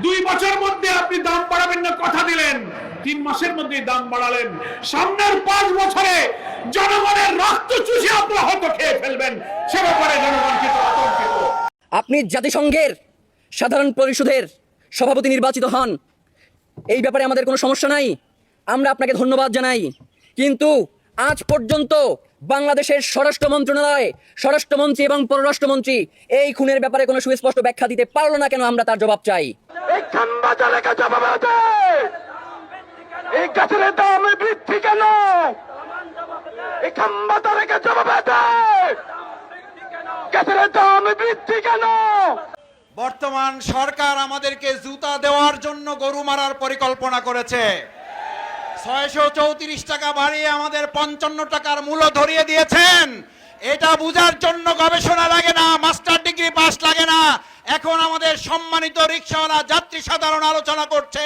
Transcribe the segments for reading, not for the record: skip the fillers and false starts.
2 বছর মধ্যে আপনি দাম বাড়াবেন না কথা দিলেন, 3 মাসের মধ্যে দাম বাড়ালেন। সামনের 5 বছরে জনগণের রক্ত চুষে আপনারা হয়তো খেয়ে ফেলবেন, সে ব্যাপারে জনগণ কিন্তু আতঙ্কিত। আপনি জাতিসংঘের সাধারণ পরিষদের সভাপতি নির্বাচিত হন, এই ব্যাপারে আমাদের কোনো সমস্যা নাই, আমরা আপনাকে ধন্যবাদ জানাই। কিন্তু আজ পর্যন্ত বাংলাদেশের স্বরাষ্ট্র মন্ত্রণালয়, স্বরাষ্ট্রমন্ত্রী এবং পররাষ্ট্রমন্ত্রী এই খুনের ব্যাপারে কোনো সুস্পষ্ট ব্যাখ্যা দিতে পারলো না কেন? আমরা তার জবাব চাই। এই খানবাজারকে জবাব আছে, এই গাছের দাম বৃদ্ধি কেন? এই খানবাজারকে জবাব আছে, গাছের দাম বৃদ্ধি কেন? বর্তমান সরকার আমাদেরকে জুতা দেওয়ার জন্য গরু মারার পরিকল্পনা করেছে। 634 টাকা বাড়িয়ে আমাদের 55 টাকার মূল্য ধরিয়ে দিয়েছেন। এটা বুঝার জন্য গবেষণা লাগে না, মাস্টার ডিগ্রি পাস লাগে না। এখন আমাদের সম্মানিত রিকশাওয়ালা যাত্রী সাধারণ আলোচনা করছে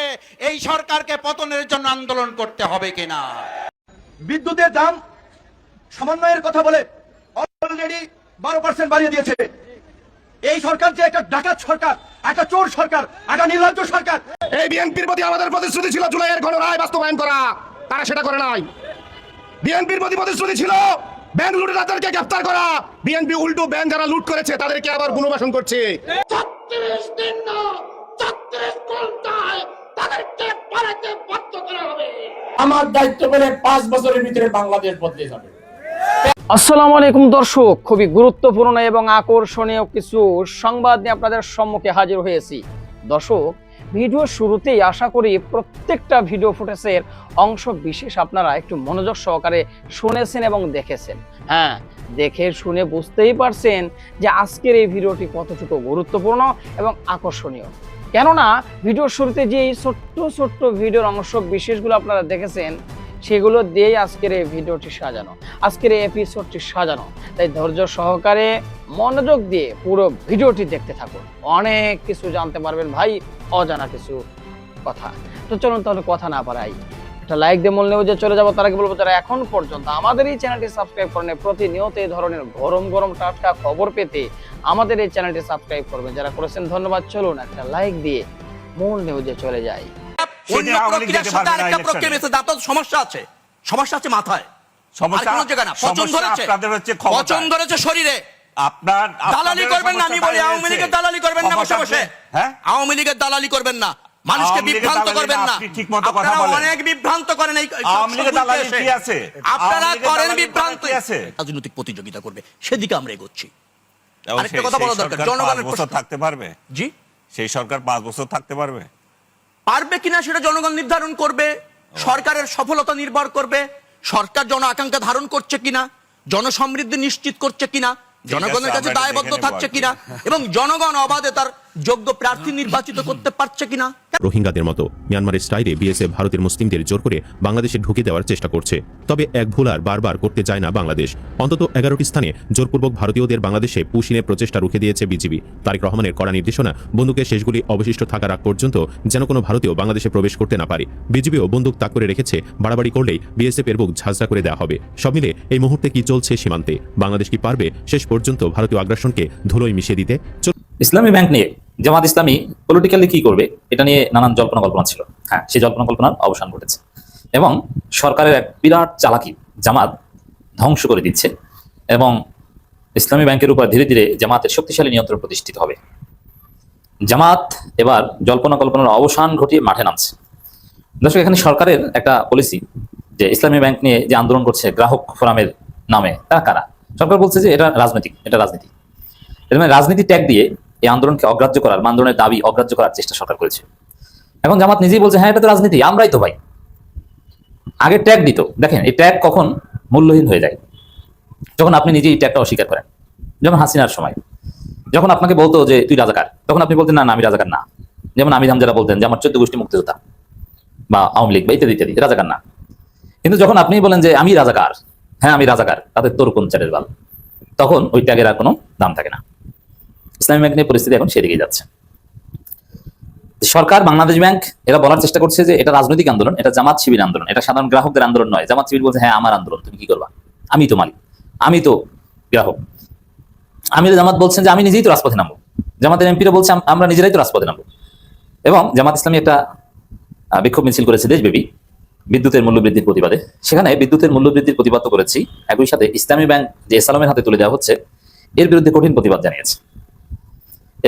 এই সরকারকে পতনের জন্য আন্দোলন করতে হবে কিনা। বিদ্যুতের দাম সমন্বয়ের কথা বলে অলরেডি 12% বাড়িয়ে দিয়েছে। এই সরকার যে একটা ডাকাত সরকার, একটা চোর সরকার, একটা নির্লজ্জ সরকার। এই বিএনপির প্রতি আমাদের প্রতিশ্রুতি ছিল জুলাইয়ের গণরায় বাস্তবায়ন করা, তারা সেটা করে নাই। বিএনপির প্রতি প্রতিশ্রুতি ছিল ব্যাংক লুটেরাদেরকে গ্রেফতার করা, বিএনপি উল্টো ব্যাংক যারা লুট করেছে তাদেরকে আবার পুনর্বাসন করছে। 36 দিন না 36 ঘন্টায় তাদেরকে পালাতে বাধ্য করা হবে। আমার দায়িত্ব করে 5 বছরের ভিতরে বাংলাদেশ বদলে যাবে। আসসালামু আলাইকুম দর্শক, খুবই গুরুত্বপূর্ণ এবং আকর্ষণীয় কিছু সংবাদ নিয়ে আপনাদের সম্মুখে হাজির হয়েছি। দর্শক, ভিডিও শুরুতেই আশা করি প্রত্যেকটা ভিডিও ফুটেজের অংশ বিশেষ আপনারা একটু মনোযোগ সহকারে শুনেছেন এবং দেখেছেন। হ্যাঁ, দেখে শুনে বুঝতেই পারছেন যে আজকের এই ভিডিওটি কতটুকু গুরুত্বপূর্ণ এবং আকর্ষণীয়। কেননা ভিডিওর শুরুতে যে এই ছোট্ট ছোট্ট ভিডিওর অংশ বিশেষগুলো আপনারা দেখেছেন, সেগুলো দিয়েই আজকের এই ভিডিওটি সাজানো, আজকের এই এপিসোডটি সাজানো। তাই ধৈর্য সহকারে মনোযোগ দিয়ে পুরো ভিডিওটি দেখতে থাকুন, অনেক কিছু জানতে পারবেন ভাই, অজানা কিছু কথা। তো চলুন তাহলে কথা না বাড়াই, একটা লাইক দিয়ে মূল নিউজে চলে যাবো। তার আগে বলবো, যারা এখন পর্যন্ত আমাদের এই চ্যানেলটি সাবস্ক্রাইব করেন, প্রতিনিয়ত এই ধরনের গরম গরম টাটকা খবর পেতে আমাদের এই চ্যানেলটি সাবস্ক্রাইব করবেন। যারা করেছেন ধন্যবাদ। চলুন একটা লাইক দিয়ে মূল নিউজে চলে যাই। অন্য প্রক্রিয়ার সাথে আরেকটা প্রক্রিয়া মিশে, আপনার সমস্যা আছে, সমস্যা আছে মাথায়, সমস্যা কোনো জায়গা না। পছন্দ ধরেছে, পছন্দ ধরেছে শরীরে। আপনার দালালি করবেন না, আমি বলি আওয়ামী লীগের দালালি করবেন না বসে বসে। হ্যাঁ, আওয়ামী লীগের দালালি করবেন না, মানুষকে বিভ্রান্ত করবেন না। আপনারা অনেক বিভ্রান্ত করেন, এই আওয়ামী লীগের দালালি কি আছে? আপনারা করেন বিভ্রান্ত, রাজনৈতিক প্রতিযোগিতা করবে, সেদিকে আমরা এগোচ্ছি। আরেকটা কথা বলা দরকার, জনগণের বছর থাকতে পারবে? জি, সেই সরকার 5 বছর থাকতে পারবে? পারবে কিনা সেটা জনগণ নির্ধারণ করবে। সরকারের সফলতা নির্ভর করবে সরকার জন আকাঙ্ক্ষা ধারণ করছে কিনা, জনসমৃদ্ধি নিশ্চিত করছে কিনা, জনগণের কাছে দায়বদ্ধ থাকছে কিনা, এবং জনগণ অবাধে তার যোগ্য প্রার্থী নির্বাচিত করতে পারছে কিনা। রোহিঙ্গাদের মতো মিয়ানমারের স্টাইলে বিএসএফ ভারতের মুসলিমদের জোর করে বাংলাদেশে ঢুকে দেওয়ার চেষ্টা করছে। তবে এক ভুল আর বারবার করতে যায় না বাংলাদেশ। অন্তত 11টি স্থানে জোরপূর্বক ভারতীয়দের বাংলাদেশে পুশিনের প্রচেষ্টা রুখে দিয়েছে বিজিবি। তারেক রহমানের কড়া নির্দেশনা, বন্দুকের শেষগুলি অবশিষ্ট থাকার আগ পর্যন্ত যেন কোনো ভারতীয় বাংলাদেশে প্রবেশ করতে না পারে। বিজিবিও বন্দুক তাক করে রেখেছে, বাড়াবাড়ি করলেই বিএসএফ এর বুক ঝাঁঝরা করে দেওয়া হবে। সব মিলে এই মুহূর্তে কি চলছে সীমান্তে? বাংলাদেশ কি পারবে শেষ পর্যন্ত ভারতীয় আগ্রাসনকে ধুলোয় মিশিয়ে দিতে? ইসলামী ব্যাংক নিয়ে জামাত ইসলামী পলিটিক্যালি কি করবে এটা নিয়ে নানান জল্পনা কল্পনা ছিল। হ্যাঁ, সেই জল্পনা কল্পনার অবসান ঘটেছে এবং সরকারের এক বিরাট চালাকি জামাত ধ্বংস করে দিচ্ছে এবং ইসলামী ব্যাংকের উপর ধীরে ধীরে জামাতের শক্তিশালী নিয়ন্ত্রণ প্রতিষ্ঠিত হবে। জামাত এবার জল্পনা কল্পনার অবসান ঘটিয়ে মাঠে নামছে। দর্শক, এখানে সরকারের একটা পলিসি যে ইসলামী ব্যাংক নিয়ে যে আন্দোলন করছে গ্রাহক ফোরামের নামে, তারা কারা? সরকার বলছে যে এটা রাজনৈতিক, এটা রাজনীতি। এর মানে রাজনীতি ট্যাগ দিয়ে এই আন্দোলনকে অগ্রাহ্য করার, আন্দোলনের দাবি অগ্রাহ্য করার চেষ্টা সরকার করেছে। এখন জামাত নিজেই বলছে হ্যাঁ এটা তো রাজনীতি, আমরাই তো ভাই। আগে ট্যাগ দিত, দেখেন এই ট্যাগ কখন মূল্যহীন হয়ে যায়, যখন আপনি নিজেই এই ট্যাগটা অস্বীকার করেন। যেমন হাসিনার সময় যখন আপনাকে বলতো যে তুই রাজাকার, তখন আপনি বলতেন না না আমি রাজাকার না। যেমন আমির হামজারা বলতেন যে আমার 14 গোষ্ঠী মুক্তিযোদ্ধা বা আওয়ামী লীগ বা ইত্যাদি ইত্যাদি, রাজাকার না। কিন্তু যখন আপনি বলেন যে আমি রাজাকার, হ্যাঁ আমি রাজাকার, তাদের তোর কোন চারের বাল, তখন ওই ট্যাগের আর কোনো দাম থাকে না। ইসলামী ব্যাংক নিয়ে পরিস্থিতি এখন সেদিকে যাচ্ছে। সরকার, বাংলাদেশ ব্যাংক এরা বলার চেষ্টা করছে যে এটা রাজনৈতিক আন্দোলন, এটা জামাত শিবির আন্দোলন, এটা সাধারণ গ্রাহকদের আন্দোলন নয়। জামাত শিবির বলছে হ্যাঁ আমার আন্দোলন, তুমি কি করবা? আমি তো মালিক, আমি তো গ্রাহক। আমির জামাত বলছেন যে আমি নিজেই তো রাজপথে নামবো। জামাতের এমপিরা বলছে আমরা নিজেরাই তো রাজপথে নামবো। এবং জামাত ইসলামী একটা বিক্ষোভ মিছিল করেছে দেশব্যাপী বিদ্যুতের মূল্য বৃদ্ধির প্রতিবাদে। সেখানে বিদ্যুতের মূল্য বৃদ্ধির প্রতিবাদ তো করেছি, একই সাথে ইসলামী ব্যাংক যে এসালামের হাতে তুলে দেওয়া হচ্ছে এর বিরুদ্ধে কঠিন প্রতিবাদ জানিয়েছে।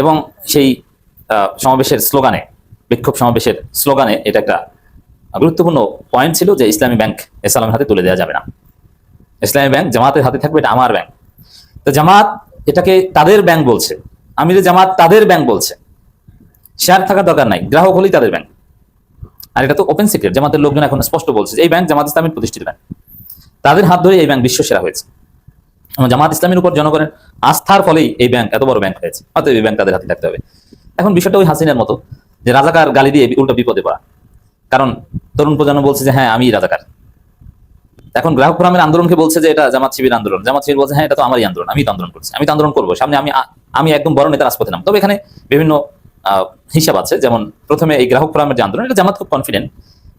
এবং সেই সমাবেশের স্লোগানে, বিক্ষোভ সমাবেশের স্লোগানে এটা একটা গুরুত্বপূর্ণ পয়েন্ট ছিল যে ইসলামী ব্যাংক এসালামের হাতে তুলে দেওয়া যাবে না, ইসলামী ব্যাংক জামাতের হাতে থাকবে, এটা আমার ব্যাংক। তো জামাত এটাকে তাদের ব্যাংক বলছে, আমিরে জামাত তাদের ব্যাংক বলছে, শেয়ার থাকার দরকার নাই, গ্রাহক হলেই তাদের ব্যাংক। আর এটা তো ওপেন সিক্রেট, জামাতের লোকজন এখন স্পষ্ট বলছে যে এই ব্যাংক জামাত ইসলামের প্রতিষ্ঠিত ব্যাংক, তাদের হাত ধরে এই ব্যাংক বিশ্ব সেরা হয়েছে। জামাত ইসলামের উপর জনগণের আস্থার ফলেই এই ব্যাংক এত বড় ব্যাংক হয়েছে, অতএব এই ব্যাংক তাদের হাতে থাকতে হবে। এখন বিষয়টা ওই হাসিনার মতো যে রাজাকার গালি দিয়ে উল্টো বিপদে পড়া, কারণ তরুণ প্রজন্ম বলছে যে হ্যাঁ আমি রাজাকার। এখন গ্রাহক ফোরামের আন্দোলনকে বলছে যে এটা জামাত শিবির আন্দোলন, জামাত শিবির বলছে হ্যাঁ এটা তো আমারই আন্দোলন, আমি তো আন্দোলন করছি, আমি তো আন্দোলন করবো, সামনে আমি একদম বড় নেতা রাজপথে নাম। তবে এখানে বিভিন্ন হিসাব আছে, যেমন প্রথমে এই গ্রাহক ফোরামের যে আন্দোলন, এটা জামাত খুব কনফিডেন্ট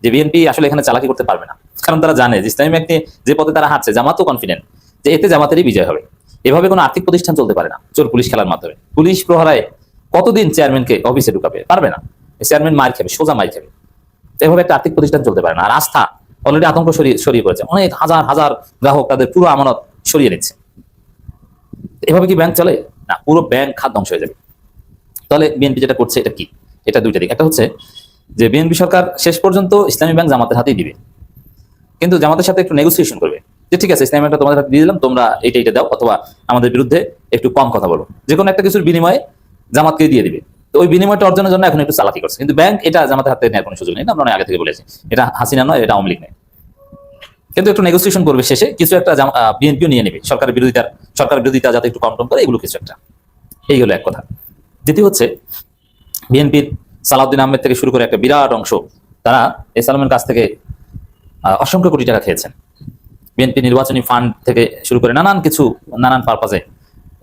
যে বিএনপি আসলে এখানে চালাকি করতে পারবে না, কারণ তারা জানে যে ইসলামী ব্যাংক নিয়ে যে পথে তারা হাঁটছে, জামাতও কনফিডেন্ট যে এতে জামাতেরই বিজয় হবে। এভাবে কোনো আর্থিক প্রতিষ্ঠান চলতে পারে না চোর পুলিশ খেলার মাধ্যমে। পুলিশ প্রহরায় কতদিন চেয়ারম্যানকে অফিসে ঢুকাবে? পারবে না, চেয়ারম্যান মার খাবে, সোজা মার খাবে। এভাবে একটা আর্থিক প্রতিষ্ঠান চলতে পারে না। আর আস্থা অলরেডি আতঙ্ক ছড়িয়ে পড়েছে, অনেক হাজার হাজার গ্রাহক তাদের পুরো আমানত সরিয়ে নিচ্ছে। এভাবে কি ব্যাংক চলে? না, পুরো ব্যাংক খাত ধ্বংস হয়ে যাবে। তাহলে বিএনপি যেটা করছে এটা কি? এটা দুইটা দিক। একটা হচ্ছে যে বিএনপি সরকার শেষ পর্যন্ত ইসলামী ব্যাংক জামাতের হাতেই দিবে, কিন্তু জামাতের সাথে একটু নেগোসিয়েশন করবে যে ঠিক আছে ইসলামী ব্যাংকটা তোমাদের হাতে দিয়ে দিলাম, তোমরা এইটা দাও, অথবা আমাদের বিরুদ্ধে একটু কম কথা বলো, যে কোনো একটা কিছুর বিনিময়ে জামাতকে দিয়ে দিবে। তো ওই বিনিময়টা অর্জনের জন্য এখন একটু চালাকি করছে, কিন্তু ব্যাংক এটা জামাতের হাতে নেওয়ার কোনো সুযোগ নেই। আমরা আগে থেকে বলেছি এটা হাসিনা নয়, এটা আওয়ামী লীগ নেই, কিন্তু একটু নেগোসিয়েশন করবে, শেষে কিছু একটা বিএনপিও নিয়ে নেবে, সরকারের বিরোধিতা যাতে একটু কম করে, এগুলো কিছু একটা। এই হলো এক কথা। দ্বিতীয় হচ্ছে বিএনপির সালাউদ্দিন আহমেদ থেকে শুরু করে একটা বিরাট অংশ তারা এসালামের কাছ থেকে অসংখ্য কোটি টাকা খেয়েছেন। বিএনপি নির্বাচনী ফান্ড থেকে শুরু করে নানান পারপাজে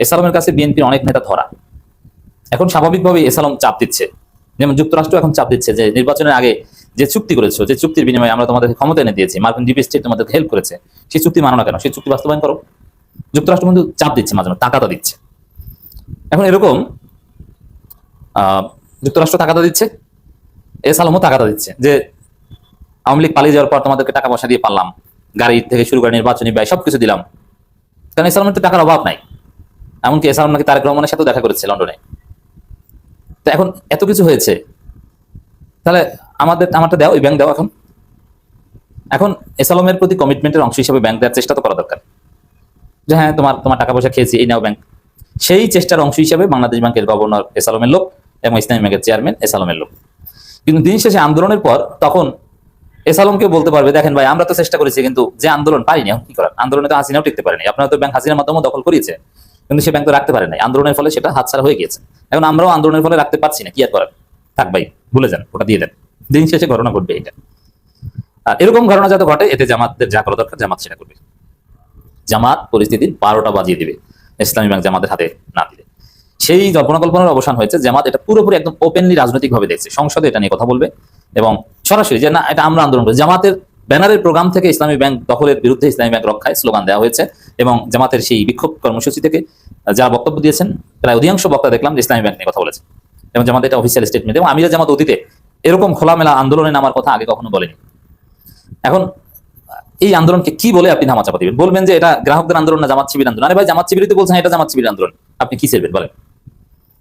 এসালামের কাছে বিএনপির অনেক নেতা ধরা। এখন স্বাভাবিকভাবেই এসালাম চাপ দিচ্ছে, যেমন যুক্তরাষ্ট্র এখন চাপ দিচ্ছে যে নির্বাচনের আগে যে চুক্তি করেছো, যে চুক্তির বিনিময়ে আমরা তোমাদের ক্ষমতা এনে দিয়েছি, মার্কিন ডিপ স্টেট তোমাদের হেল্প করেছে, সেই চুক্তি মানো না কেন, সেই চুক্তি বাস্তবায়ন করো। যুক্তরাষ্ট্র কিন্তু চাপ দিচ্ছে, মাঝে মাঝে টাকাটা দিচ্ছে। এখন এরকম যুক্তরাষ্ট্র টাকাটা দিচ্ছে, এসালামও টাকাটা দিচ্ছে যে আওয়ামী লীগ পালিয়ে যাওয়ার পর তোমাদেরকে টাকা পয়সা দিয়ে পারলাম, গাড়ি থেকে শুরু করে নির্বাচনী ব্যয় সবকিছু দিলাম, কারণ এসালামের তো টাকার অভাব নাই। এমনকি এসালাম নাকি তারেক রহমানের সাথেও দেখা করেছে লন্ডনে। তো এখন এত কিছু হয়েছে, তাহলে আমারটা দাও, ওই ব্যাংক দাও। এখন এসালামের প্রতি কমিটমেন্টের অংশ হিসেবে ব্যাংক দেওয়ার চেষ্টা তো করা দরকার, যে হ্যাঁ তোমার টাকা পয়সা খেয়েছি, এই নাও ব্যাংক। সেই চেষ্টার অংশ হিসেবে বাংলাদেশ ব্যাংকের গভর্নর এসালামের লোক এবং ইসলামী ব্যাংকের চেয়ারম্যান এসালামের লোক। কিন্তু দিন শেষে আন্দোলনের পর তখন এসালামকে বলতে পারবে দেখেন ভাই আমরা তো চেষ্টা করেছি, কিন্তু যে আন্দোলন পারিনি, কি করার, আন্দোলনে তো হাসিনাও টিকতে পারেনি। আপনারা তো ব্যাংক হাসিনার মাধ্যমে দখল করিয়েছে, কিন্তু সে ব্যাংক তো রাখতে পারে নাই, আন্দোলনের ফলে সেটা হাতছাড়া হয়ে গিয়েছে। এখন আমরাও আন্দোলনের ফলে রাখতে পারছি না, কি আর করার, থাক ভাই ভুলে যান, ওটা দিয়ে দেন। দিন শেষে ঘটনা ঘটবে এটা। আর এরকম ঘটনা যাতে ঘটে, এতে জামাতদের যা করা দরকার জামাত সেটা করবে। জামাত পরিস্থিতির 12টা বাজিয়ে দিবে ইসলামী ব্যাংক জামাতের হাতে না দিলে। সেই কল্পনার অবসান হয়েছে। জামাত এটা পুরোপুরি একদম ওপেনলি রাজনৈতিক ভাবে দেখছে, সংসদে এটা নিয়ে কথা বলবে এবং সরাসরি যে না এটা আমরা আন্দোলন করি। জামাতের ব্যানারের প্রোগ্রাম থেকে ইসলামী ব্যাংক দখলের বিরুদ্ধে ইসলামী ব্যাংক রক্ষায় স্লোগান দেওয়া হয়েছে, এবং জামাতের সেই বিক্ষোভ কর্মসূচি থেকে যারা বক্তব্য দিয়েছেন প্রায় অধিকাংশ বক্তা দেখলাম যে ইসলামী ব্যাংক নিয়ে কথা বলেছে, এবং জামাত এটা অফিসিয়াল স্টেটমেন্ট। এবং আমিরা জামাত অতীতে এরকম খোলামেলা আন্দোলনে নামার কথা আগে কখনো বলেনি। এখন এই আন্দোলনকে কি বলে আপনি ধামাচাপা দিবেন? বলবেন যে এটা গ্রাহকদের আন্দোলন না জামাত শিবির আন্দোলন। আরে ভাই জামাত শিবিরই তো বলছেন এটা জামাত শিবির আন্দোলন, আপনি কি চাইবেন বলেন?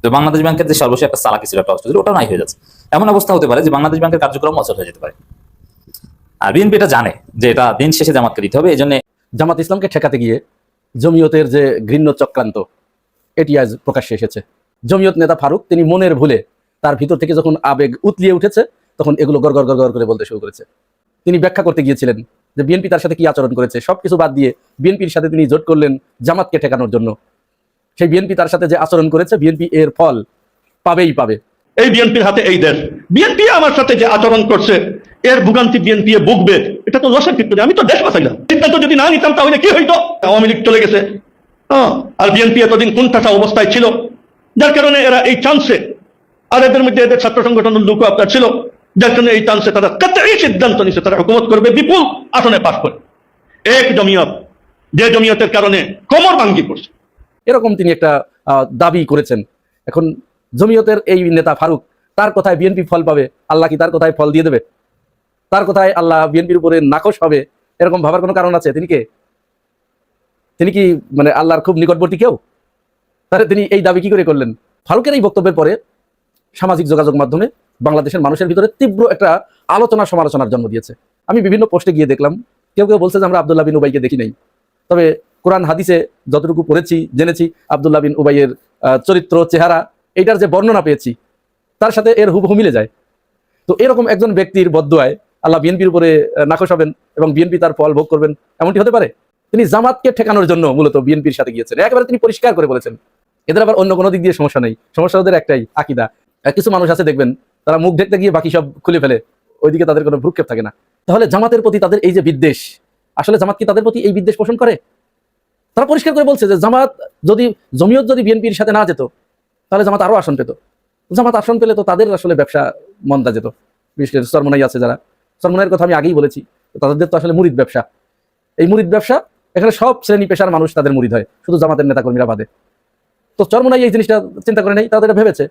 তো বাংলাদেশ ব্যাংকের যে সর্বশেষ একটা চালাকি ছিল, একটা অস্ত্র ছিল, ওটা নাই হয়ে যাচ্ছে। এমন অবস্থা হতে পারে যে বাংলাদেশ ব্যাংকের কার্যক্রম অচল হয়ে যেতে পারে। আর বিএনপি এটা জানে যে এটা দিন শেষে জামাতকে দিতে হবে, এই জন্য জামাত ইসলামকে ঠেকাতে গিয়ে জমিয়তের যে ঘৃণ্য চক্রান্ত এটি আজ প্রকাশ্যে এসেছে। জমিয়ত নেতা ফারুক তিনি মনের ভুলে তার ভিতর থেকে যখন আবেগ উতলিয়ে উঠেছে তখন এগুলো গড় গড় গড় গড় করে বলতে শুরু করেছে। তিনি ব্যাখ্যা করতে গিয়েছিলেন যে বিএনপি তার সাথে কি আচরণ করেছে, সবকিছু বাদ দিয়ে বিএনপির সাথে তিনি জোট করলেন জামাতকে ঠেকানোর জন্য। সেই বিএনপি তার সাথে যে আচরণ করেছে, বিএনপি এর ফল পাবেই পাবে। এই বিএনপির হাতে এই দেশ, বিএনপি আমার সাথে যে আচরণ করছে এর ভোগান্তি বিএনপি ভুগবে, এটা তো লসের ক্ষেত্রে। আমি তো দেশ বাঁচাইলাম, সিদ্ধান্ত যদি না নিতাম তাহলে কি হইতো? আওয়ামী লীগ চলে গেছে, আর বিএনপি এতদিন কোণঠাসা অবস্থায় ছিল, যার কারণে এরা এই চান্সে, আর এদের মধ্যে এদের ছাত্র সংগঠনের লোক আপনার ছিল, যার কারণে এই চান্সে তারা এই সিদ্ধান্ত নিচ্ছে তারা হুকুমত করবে বিপুল আসনে পাশ করে। এক জমিয়ত, যে জমিয়তের কারণে কোমর ভাঙ্গি পড়ছে, এরকম তিনি একটা দাবি করেছেন। এখন জমিয়তের এই নেতা ফারুক তার কথায় বিএনপি ফল পাবে, আল্লাহ কি তার কথায় ফল দিয়ে দেবে? তার কথায় আল্লাহ বিএনপির উপরে নাকশ হবে এরকম ভাবার কোনো কারণ আছে? তিনি কে? তিনি কি মানে আল্লাহর খুব নিকটবর্তী কেউ? তাহলে তিনি এই দাবি কি করে করলেন? ফারুকের এই বক্তব্যের পরে সামাজিক যোগাযোগ মাধ্যমে বাংলাদেশের মানুষের ভিতরে তীব্র একটা আলোচনা সমালোচনার জন্ম দিয়েছে। আমি বিভিন্ন পোস্টে গিয়ে দেখলাম, কেউ কেউ বলছে যে আমরা আব্দুল্লাহ বিন উবাইকে দেখি নাই, তবে কোরআন হাদিসে যতটুকু পড়েছি জেনেছি আব্দুল্লাহ বিন উবাইয়ের চরিত্র, চেহারা, এইটার যে বর্ণনা পেয়েছি তার সাথে এর হুবহু মিলে যায়। তো এরকম একজন ব্যক্তির বদদুয়ায় আল্লাহ বিএনপির উপরে নাখোশ হবেন এবং বিএনপি তার ফল ভোগ করবেন, এমনটি হতে পারে? তিনি জামাতকে ঠেকানোর জন্য মূলত বিএনপির সাথে গিয়েছেন, একেবারে তিনি পরিষ্কার করে বলেছেন। এদের আবার অন্য কোনো দিক দিয়ে সমস্যা নেই, সমস্যা ওদের একটাই, আকীদা। কিছু মানুষ আছে দেখবেন তারা মুখ ঢেকতে গিয়ে বাকি সব খুলে ফেলে, ওইদিকে তাদের কোনো ভ্রুক্ষেপ থাকে না। তাহলে জামাতের প্রতি তাদের এই যে বিদ্বেষ, আসলে জামাত কি তাদের প্রতি এই বিদ্বেষ পোষণ করে? তারা পরিষ্কার করে বলছে যে জমিয়ত যদি বিএনপির সাথে না যেত তাহলে জামাত আরো আসন পেত। জামাত আসন পেলে তো তাদের আসলে ব্যবসা মন্দা যেত। বিশেষ করে চরমোনাই আছে যারা, চরমোনাইয়ের কথা আমি আগেই বলেছি, তাদের তো আসলে মুরিদ ব্যবসা। এই মুরিদ ব্যবসা, এখানে সব শ্রেণী পেশার মানুষ তাদের মুরিদ হয়, শুধু জামাতের নেতাকর্মীরা বাদে। তো চরমোনাই এই জিনিসটা চিন্তা করে নেই, তাদের ভেবেছে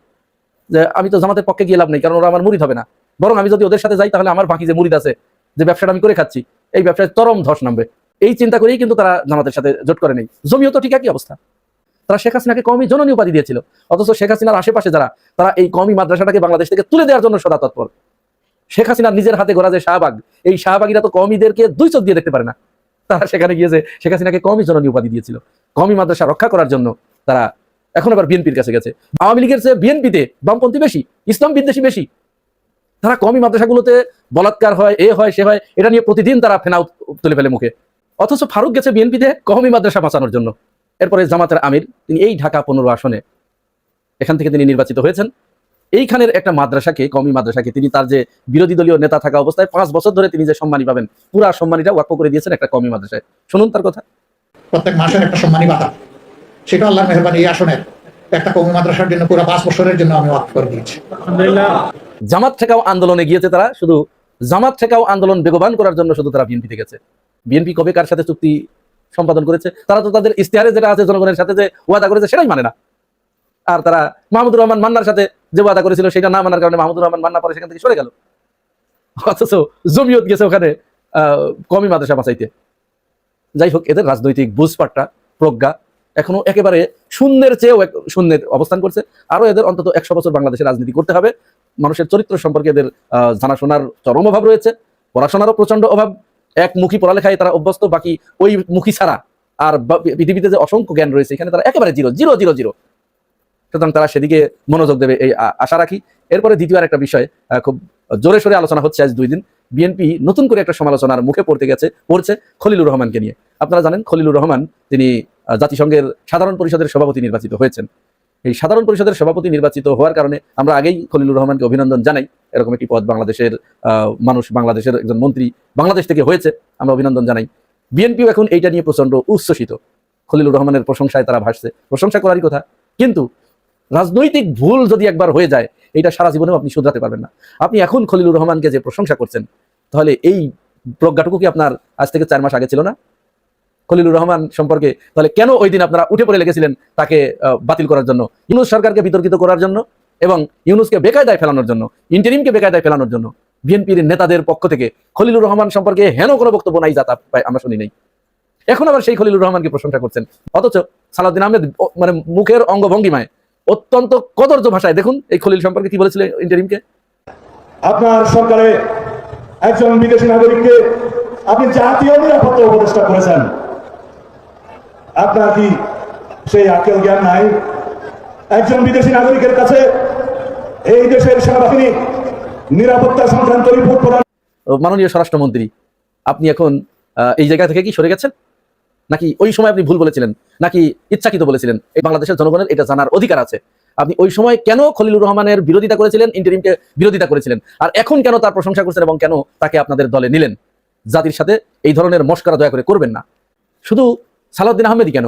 যে আমি তো জামাতের পক্ষে গিয়ে লাভ নেই, কারণ ওরা আমার মুরিদ হবে না, বরং আমি যদি ওদের সাথে যাই তাহলে আমার বাকি যে মুরিদ আছে, যে ব্যবসাটা আমি করে খাচ্ছি, এই ব্যবসায় চরম ধস নামবে। এই চিন্তা করেই কিন্তু তারা জামাতের সাথে জোট করে নেই। জমিয়ত ঠিক একই অবস্থা। তারা শেখ হাসিনাকে কওমি জননী উপাধি দিয়েছিল, অথচ শেখ হাসিনার আশেপাশে যারা, তারা এই কওমি মাদ্রাসাটাকে বাংলাদেশ থেকে তুলে দেওয়ার জন্য সদা তৎপর। শেখ হাসিনার নিজের হাতে গড়া যে শাহবাগ, এই শাহবাগীরা তো কওমিদেরকে দুই চোখ দিয়ে দেখতে পারে না। তারা সেখানে গিয়েছে শেখ হাসিনাকে কওমি জননী উপাধি দিয়েছিল, কওমি মাদ্রাসা রক্ষা করার জন্য। তারা এখন আবার বিএনপির কাছে গেছে। আওয়ামী লীগের চেয়ে বিএনপিতে বামপন্থী বেশি, ইসলাম বিদ্বেষী বেশি। তারা কওমি মাদ্রাসাগুলোতে বলাৎকার হয়, এ হয়, সে হয়, এটা নিয়ে প্রতিদিন তারা ফেনা তুলে ফেলে মুখে। অথচ ফারুক গেছে বিএনপিতে কওমি মাদ্রাসা বাঁচানোর জন্য। এরপরে জামাতের আমির, তিনি এই ঢাকা 15 আসনে, এখান থেকে তিনি নির্বাচিত হয়েছেন। এইখানের একটা মাদ্রাসাকে, কওমি মাদ্রাসাকে, তিনি তার যে বিরোধী দলীয় নেতা থাকা অবস্থায় 5 বছর ধরে তিনি যে সম্মানী পাবেন, পুরা সম্মানীটা ওয়াকফ করে দিয়েছেন একটা কওমি মাদ্রাসায়। শুনুন তার কথা। প্রত্যেক মাসের একটা সম্মানী ভাতা, সেটা আল্লাহর মেহরবানি এই আসনের একটা কওমি মাদ্রাসার জন্য পুরো 5 বছরের জন্য আমি ওয়াকফ করে দিয়েছি। জামাত ঠেকাও আন্দোলনে গিয়েছে তারা, শুধু জামাত ঠেকাও আন্দোলন বেগবান করার জন্য শুধু তারা বিএনপিতে গেছে। বিএনপি কবে কার সাথে চুক্তি সম্পাদন করেছে? তারা তো তাদের ইশতেহারে যেটা আছে জনগণের সাথে যে ওয়াদা করেছে সেটাই মানে না। আর তারা মাহমুদুর রহমান মান্নার সাথে যে ওয়াদা করেছিল সেটা না মানার কারণে মাহমুদুর রহমান মান্না পরে সেখান থেকে সরে গেল। অথচ জমিয়ত গেছে ওখানে কওমি মাদ্রাসা বাঁচাইতে। যাই হোক, এদের রাজনৈতিক বুঝপাট্টা, প্রজ্ঞা এখনো একেবারে শূন্যের চেয়েও শূন্যের অবস্থান করছে। আরো এদের অন্তত 100 বছর বাংলাদেশের রাজনীতি করতে হবে। মানুষের চরিত্র সম্পর্কে এদের জানাশোনার চরম অভাব রয়েছে, পড়াশোনারও প্রচন্ড অভাব। একমুখী পড়ালেখায় তারা অভ্যস্ত, বাকি ওই মুখী ছাড়া আর পৃথিবীতে যে অসংখ্য জ্ঞান রয়েছে এখানে তারা একেবারে জিরো জিরো জিরো জিরো। সুতরাং তারা সেদিকে মনোযোগ দেবে এই আশা রাখি। এরপরে দ্বিতীয় আর একটা বিষয় খুব জোরে সোরে আলোচনা হচ্ছে আজ 2 দিন। বিএনপি নতুন করে একটা সমালোচনার মুখে পড়ছে খলিলুর রহমানকে নিয়ে। আপনারা জানেন খলিলুর রহমান তিনি জাতিসংঘের সাধারণ পরিষদের সভাপতি নির্বাচিত হয়েছেন। এই সাধারণ পরিষদের সভাপতি নির্বাচিত হওয়ার কারণে আমরা আগেই খলিলুর রহমানকে অভিনন্দন জানাই। এরকম একটি পদ বাংলাদেশের মানুষ, বাংলাদেশের একজন মন্ত্রী বাংলাদেশ থেকে হয়েছে, আমরা অভিনন্দন জানাই। বিএনপিও এখন এইটা নিয়ে প্রচন্ড উচ্ছ্বসিত। খলিলুর রহমানের প্রশংসায় তারা ভাসছে, প্রশংসা করারই কথা। কিন্তু রাজনৈতিক ভুল যদি একবার হয়ে যায়, এটা সারা জীবনেও আপনি শুধরাতে পারবেন না। আপনি এখন খলিলুর রহমানকে যে প্রশংসা করছেন, তাহলে এই প্রজ্ঞাটুকু কি আপনার আজ থেকে 4 মাস আগে ছিল না? খলিলুর রহমান সম্পর্কে তাহলে কেন ওই দিন আপনারা উঠে পড়ে লেগেছিলেন তাকে বাতিল করার জন্য, ইউনূস সরকারকে বিতর্কিত করার জন্য এবং ইউনূসকে বেকায়দায় ফেলানোর জন্য, ইন্টারিমকে বেকায়দায় ফেলানোর জন্য? বিএনপির নেতাদের পক্ষ থেকে খলিলুর রহমান সম্পর্কে হেন কোনো বক্তব্য নাই, যা আমরা শুনি নাই। এখন আবার সেই খলিলুর রহমানকে প্রশংসা করছেন, অথচ সালাউদ্দিন আহমেদ মানে মুখের অঙ্গভঙ্গিমায় অত্যন্ত কদর্য ভাষায় দেখুন এই খলিল সম্পর্কে কি বলেছিল ইন্টারিমকে। আপনার সরকারে একজন বিদেশি নাগরিককে আপনি জাতীয় নিরাপত্তা উপদেষ্টা করেছেন, আপনার কি সেই আকেল জ্ঞান নাই? একজন বিদেশি নাগরিকের কাছে এই দেশের সেনাবাহিনী নিরাপত্তা সংক্রান্ত রিপোর্ট প্রদান। মাননীয় স্বরাষ্ট্রমন্ত্রী, আপনি এখন এই জায়গা থেকে কি সরে গেছেন, নাকি ওই সময় আপনি ভুল বলেছিলেন, নাকি ইচ্ছাকৃত বলেছিলেন? এই বাংলাদেশের জনগণের এটা জানার অধিকার আছে। আপনি ওই সময় কেন খলিলুর রহমানের বিরোধিতা করেছিলেন, ইন্টারিমকে বিরোধিতা করেছিলেন, আর এখন কেন তার প্রশংসা করছেন এবং কেন তাকে আপনাদের দলে নিলেন? জাতির সাথে এই ধরনের মশকরা দয়া করে করবেন না। শুধু সালাউদ্দিন আহমেদই কেন,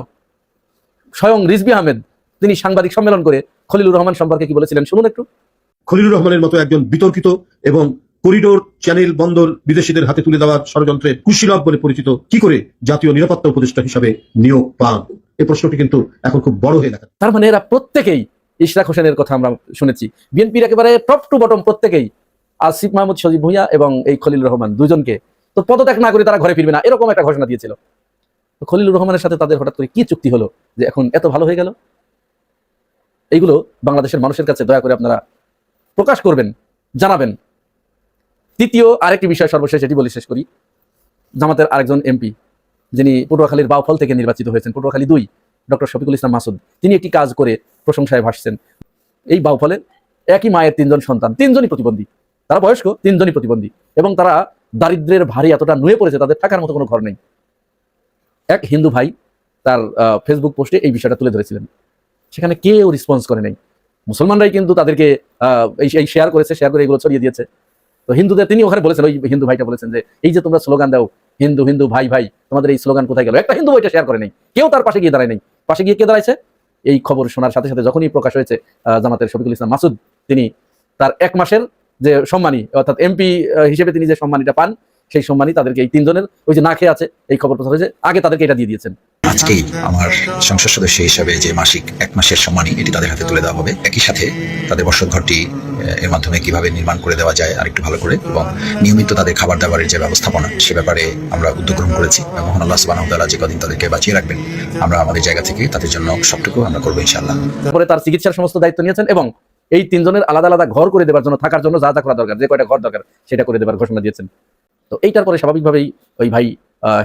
স্বয়ং রিজভী আহমেদ তিনি সাংবাদিক সম্মেলন করে খলিলুর রহমান সম্পর্কে কি বলেছিলেন শুনুন একটু। খলিলুর রহমানের মতো একজন বিতর্কিত এবং করিডোর, চ্যানেল, বন্দর বিদেশিদের হাতে তুলে দেওয়ার ষড়যন্ত্রে কুশীলব বলে পরিচিত কি করে জাতীয় নিরাপত্তা উপদেষ্টা হিসাবে নিয়োগ পান, এই প্রশ্নটি কিন্তু এখন খুব বড় হয়ে দেখা। তার মানে এরা প্রত্যেকেই ইশরাক হোসেনের কথা আমরা শুনেছি। বিএনপির একেবারে টপ টু বটম প্রত্যেকেই আসিফ মাহমুদ সজীব ভুঁইয়া এবং এই খলিলুর রহমান দুজনকে তো পদত্যাগ না করে তারা ঘরে ফিরবে না এরকম একটা ঘোষণা দিয়েছিল। তো খলিলুর রহমানের সাথে তাদের হঠাৎ করে কি চুক্তি হলো যে এখন এত ভালো হয়ে গেল? এইগুলো বাংলাদেশের মানুষের কাছে দয়া করে আপনারা প্রকাশ করবেন, জানাবেন। তৃতীয় আরেকটি বিষয় সর্বশেষ এটি বলে শেষ করি। জামাতের আরেকজন এমপি যিনি পটুয়াখালীর বাউফল থেকে নির্বাচিত হয়েছেন, পটুয়াখালী 2, ডক্টর শফিকুল ইসলাম মাসুদ, তিনি একটি কাজ করে প্রশংসায় ভাসছেন। এই বাউফলের একই মায়ের 3 জন সন্তান, 3 জনই প্রতিবন্ধী, তারা বয়স্ক, 3 জনই প্রতিবন্ধী, এবং তারা দারিদ্র্যের ভারী এতটা নুয়ে পড়েছে তাদের থাকার মতো কোনো ঘর নেই। এক হিন্দু ভাই তার ফেসবুক পোস্টে এই বিষয়টা তুলে ধরেছিলেন, সেখানে কেউ রেসপন্স করে নাই। মুসলমানরাই কিন্তু তাদেরকে এই শেয়ার করেছে, শেয়ার করে এগুলো ছড়িয়ে দিয়েছে। তো হিন্দুদের তিনি ওখানে বলেছেন, ওই হিন্দু ভাইটা বলেছেন যে এই যে তোমরা স্লোগান দাও হিন্দু হিন্দু ভাই ভাই, তোমাদের এই স্লোগান কোথায় গেল? একটা হিন্দু বইটা শেয়ার করে নেই, কেউ তার পাশে গিয়ে দাঁড়ায় নেই। পাশে গিয়ে কে দাঁড়াইছে? এই খবর শোনার সাথে সাথে যখনই প্রকাশ হয়েছে জামাতের শফিকুল ইসলাম মাসুদ তিনি তার 1 মাসের যে সম্মানী অর্থাৎ এমপি হিসেবে তিনি যে সম্মানীটা পান সেই সম্মানী তাদেরকে এই 3 জনের ওই যে না খেয়ে আছে এই খবর প্রচার হয়েছে আগে তাদেরকে এটা দিয়ে দিয়েছেন। আজকেই আমার সংসদ সদস্য হিসাবে যে মাসিক 1 মাসের সম্মানী এটি তাদের হাতে তুলে দেওয়া হবে। একই সাথে তাদের বসত ঘরটি এর মাধ্যমে কিভাবে নির্মাণ করে দেওয়া যায় আরেকটু ভালো করে এবং নিয়মিত তাদের খাবার দাবারের যে ব্যবস্থাপনা সে ব্যাপারে আমরা উদ্যোগ গ্রহণ করেছি। মহান আল্লাহ সুবহানাহু ওয়া তাআলা যে কদিন তাদেরকে বাঁচিয়ে রাখবেন আমরা আমাদের জায়গা থেকে তাদের জন্য সবটুকু আমরা করবো ইনশাআল্লাহ। তারপরে তার চিকিৎসার সমস্ত দায়িত্ব নিয়েছেন এবং এই 3 জনের আলাদা আলাদা ঘর করে দেওয়ার জন্য, থাকার জন্য যা যা করা দরকার, যে কয়টা ঘর দরকার সেটা করে দেওয়ার ঘোষণা দিয়েছেন। তো এইটার পরে স্বাভাবিকভাবেই ওই ভাই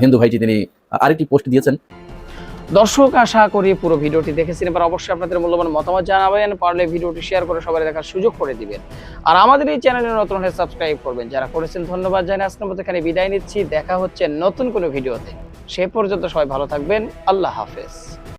হিন্দু ভাইটি তিনি আরেকটি পোস্ট দিয়েছেন। দর্শক আশা করি পুরো ভিডিওটি দেখেছেন, এবার অবশ্যই আপনাদের মূল্যবান মতামত জানাবেন, পারলে ভিডিওটি শেয়ার করে সবাই দেখার সুযোগ করে দিবেন, আর আমাদের এই চ্যানেলে নতুন হলে সাবস্ক্রাইব করবেন। যারা করেছেন ধন্যবাদ জানাই। আজকের মতো এখানে বিদায় নিচ্ছি, দেখা হচ্ছে নতুন কোনো ভিডিওতে। সে পর্যন্ত সবাই ভালো থাকবেন, আল্লাহ হাফেজ।